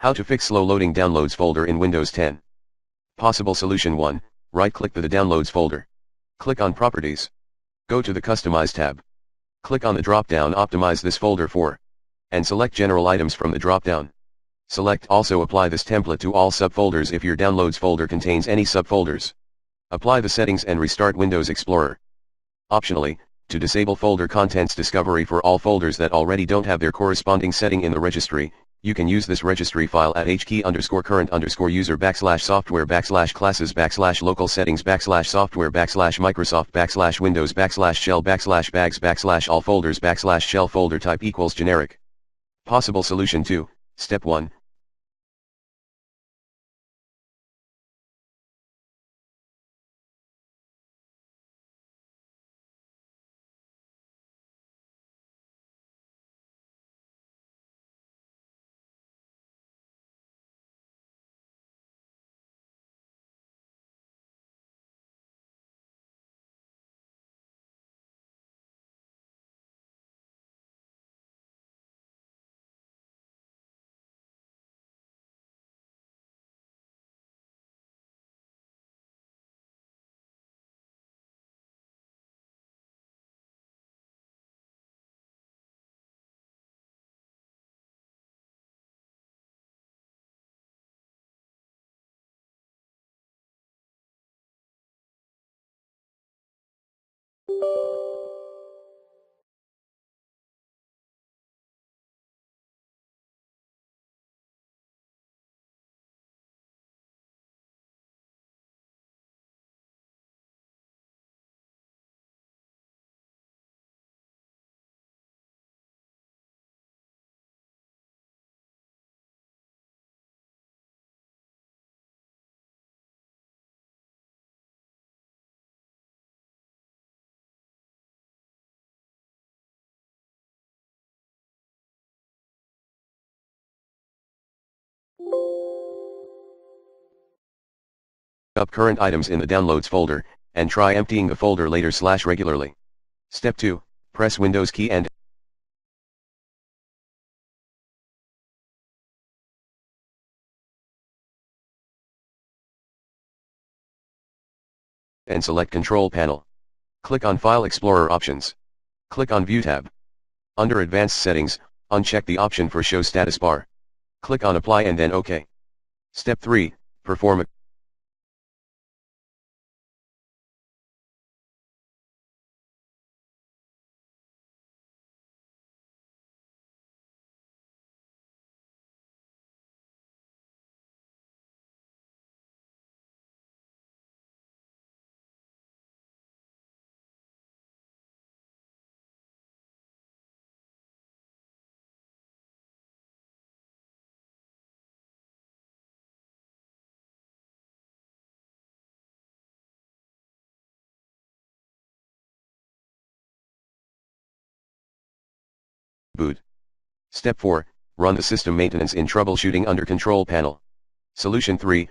How to fix slow loading downloads folder in Windows 10. Possible solution 1, right-click the Downloads folder. Click on Properties. Go to the Customize tab. Click on the drop-down Optimize this folder for, and select General Items from the drop-down. Select Also apply this template to all subfolders if your Downloads folder contains any subfolders. Apply the settings and restart Windows Explorer. Optionally, to disable folder contents discovery for all folders that already don't have their corresponding setting in the registry, you can use this registry file at hkey_current_user \software\classes\local settings/software/Microsoft/Windows/shell/bags/all folders/shell folder type equals generic. Possible solution 2, Step 1. Up current items in the Downloads folder, and try emptying the folder later/regularly. Step 2, press Windows key and select Control Panel. Click on File Explorer Options. Click on View tab. Under Advanced Settings, uncheck the option for Show Status Bar. Click on Apply and then OK. Step 3, perform a boot. Step 4, run the system maintenance in troubleshooting under Control Panel. Solution 3,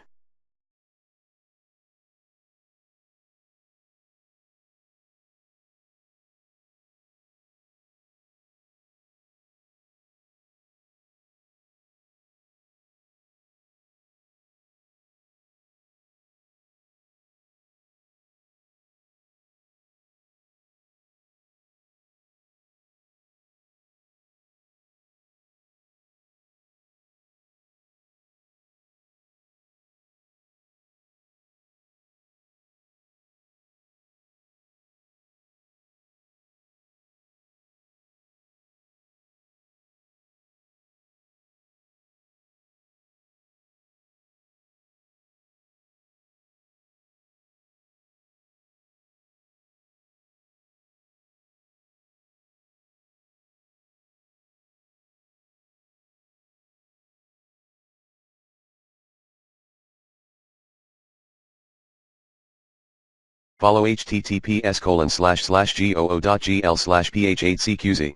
follow https://goo.gl/ph8cqz.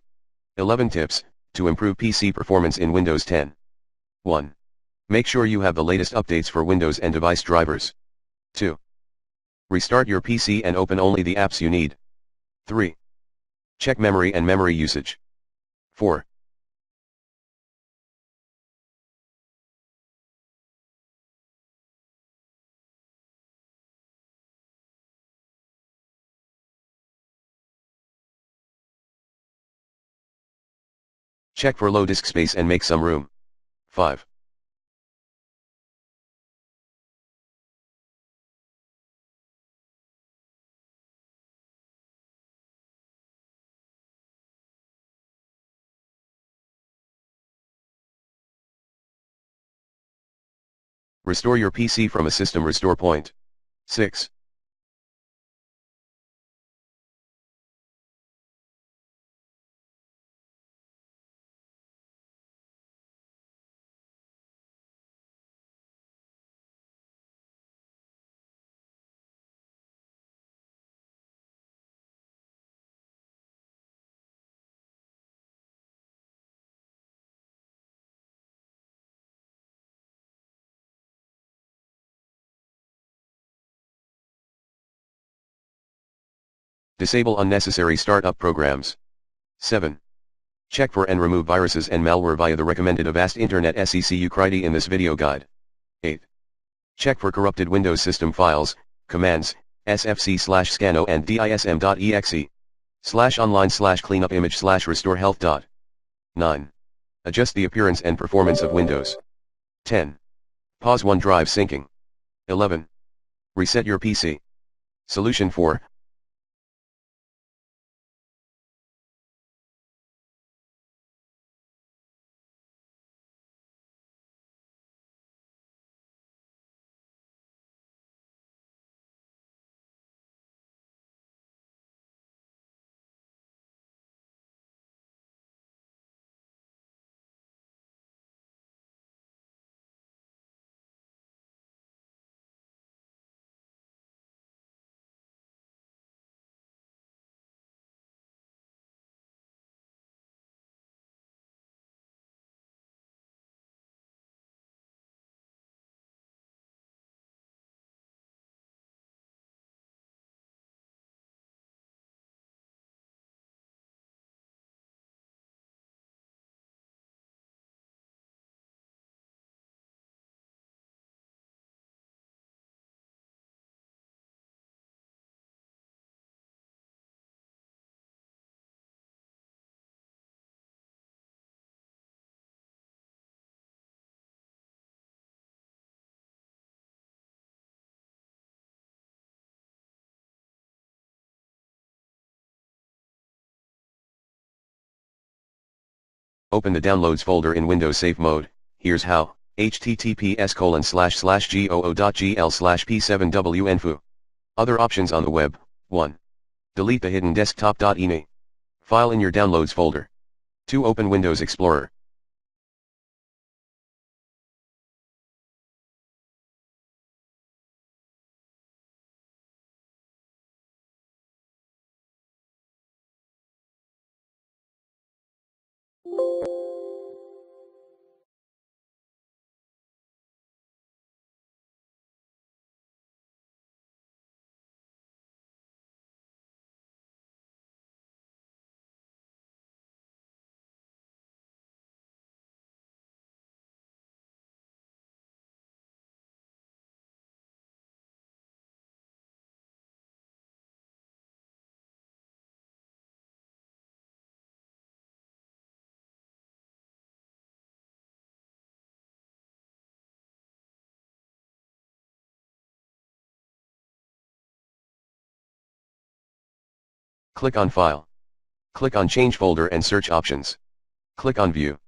11 tips to improve PC performance in Windows 10. 1. Make sure you have the latest updates for Windows and device drivers. 2. Restart your PC and open only the apps you need. 3. Check memory and memory usage. 4. Check for low disk space and make some room. 5. Restore your PC from a system restore point. 6. Disable unnecessary startup programs. 7. Check for and remove viruses and malware via the recommended Avast Internet SECU criteria in this video guide. 8. Check for corrupted Windows system files, commands, sfc/scano and dism.exe, /online/cleanup image /restore health. 9. Adjust the appearance and performance of Windows. 10. Pause OneDrive syncing. 11. Reset your PC. Solution 4. Open the Downloads folder in Windows Safe Mode. Here's how. https://goo.gl/p7wnfu. Other options on the web. 1. Delete the hidden desktop.ini file in your Downloads folder. 2. Open Windows Explorer. Click on File. Click on Change Folder and Search Options. Click on View.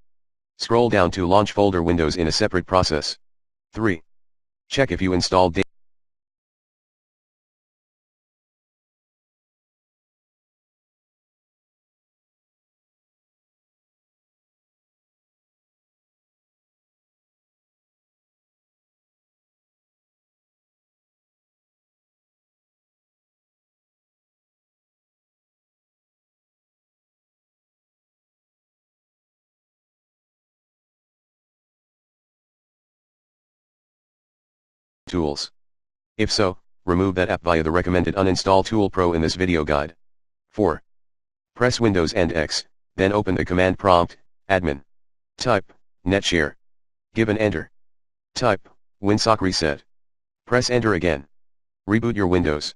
Scroll down to Launch Folder Windows in a separate process. 3. Check if you installed Tools. If so, remove that app via the recommended Uninstall Tool Pro in this video guide. 4. Press Windows and X, then open the command prompt, admin. Type, netshare. Give an enter. Type, winsock reset. Press enter again. Reboot your Windows.